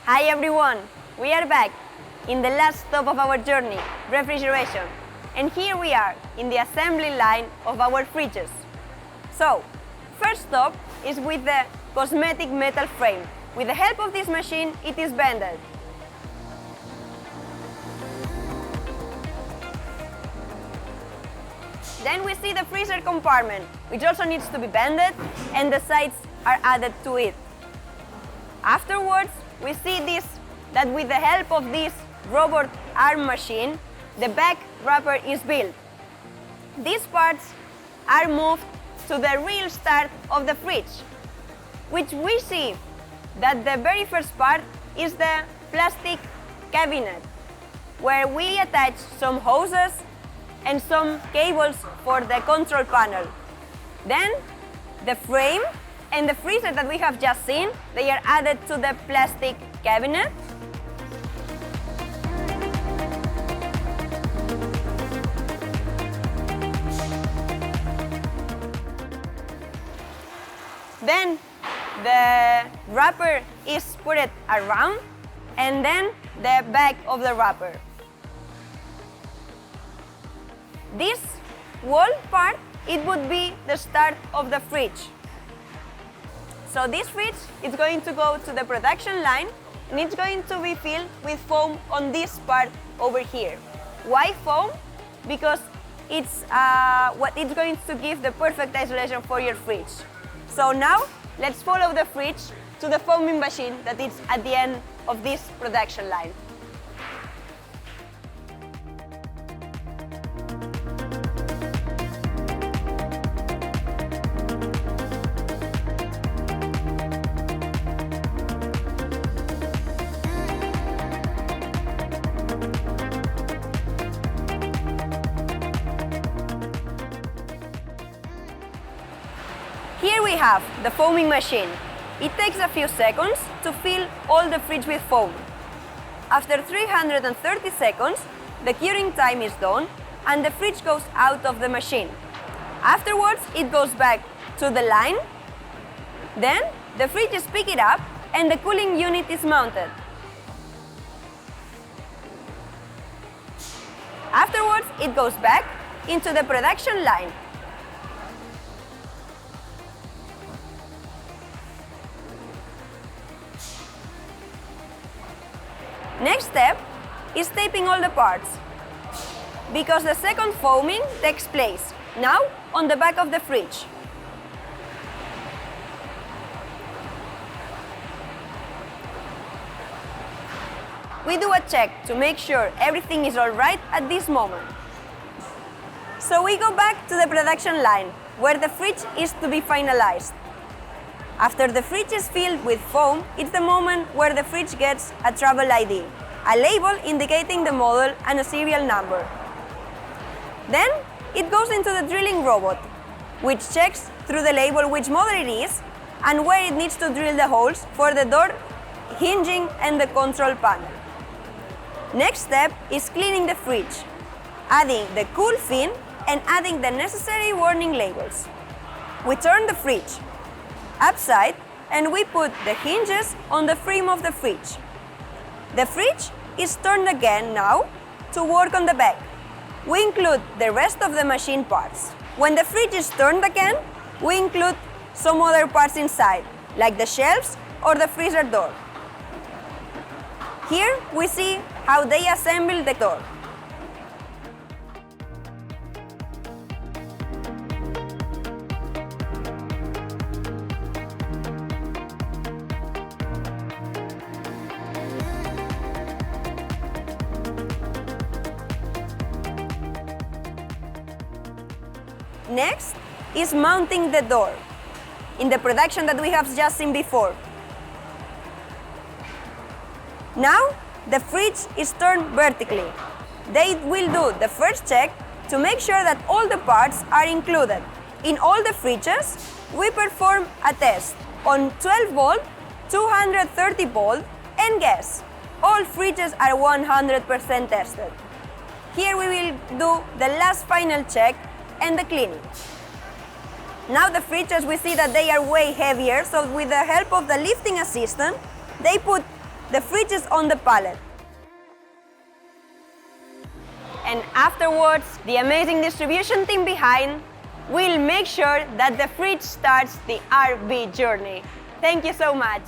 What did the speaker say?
Hi everyone! We are back in the last stop of our journey, refrigeration. And here we are in the assembly line of our fridges. So, first stop is with the cosmetic metal frame. With the help of this machine, it is bended. Then we see the freezer compartment, which also needs to be bended, and the sides are added to it. Afterwards, we see that with the help of this robot arm machine, the back wrapper is built. These parts are moved to the real start of the fridge, which we see that the very first part is the plastic cabinet, where we attach some hoses and some cables for the control panel. Then the frame and the freezer that we have just seen, they are added to the plastic cabinet. Then the wrapper is put it around, and then the back of the wrapper. This wall part, it would be the start of the fridge. So this fridge is going to go to the production line, and it's going to be filled with foam on this part over here. Why foam? Because it's it's going to give the perfect isolation for your fridge. So now, let's follow the fridge to the foaming machine that is at the end of this production line. Here we have the foaming machine. It takes a few seconds to fill all the fridge with foam. After 330 seconds, the curing time is done and the fridge goes out of the machine. Afterwards, it goes back to the line. Then, the fridge is picked up and the cooling unit is mounted. Afterwards, it goes back into the production line. Next step is taping all the parts, because the second foaming takes place now on the back of the fridge. We do a check to make sure everything is all right at this moment. So we go back to the production line, where the fridge is to be finalized. After the fridge is filled with foam, it's the moment where the fridge gets a travel ID, a label indicating the model and a serial number. Then it goes into the drilling robot, which checks through the label which model it is and where it needs to drill the holes for the door hinging and the control panel. Next step is cleaning the fridge, adding the cool fin and adding the necessary warning labels. We turn the fridge upside and we put the hinges on the frame of the fridge. The fridge is turned again now to work on the back. We include the rest of the machine parts. When the fridge is turned again, we include some other parts inside, like the shelves or the freezer door. Here we see how they assemble the door. Next is mounting the door in the production that we have just seen before. Now the fridge is turned vertically. They will do the first check to make sure that all the parts are included. In all the fridges, we perform a test on 12 volt, 230 volt and gas. All fridges are 100% tested. Here we will do the last final check and the cleaning. Now the fridges, we see that they are way heavier, so with the help of the lifting assistant, they put the fridge is on the pallet. And afterwards, the amazing distribution team behind will make sure that the fridge starts the RV journey. Thank you so much.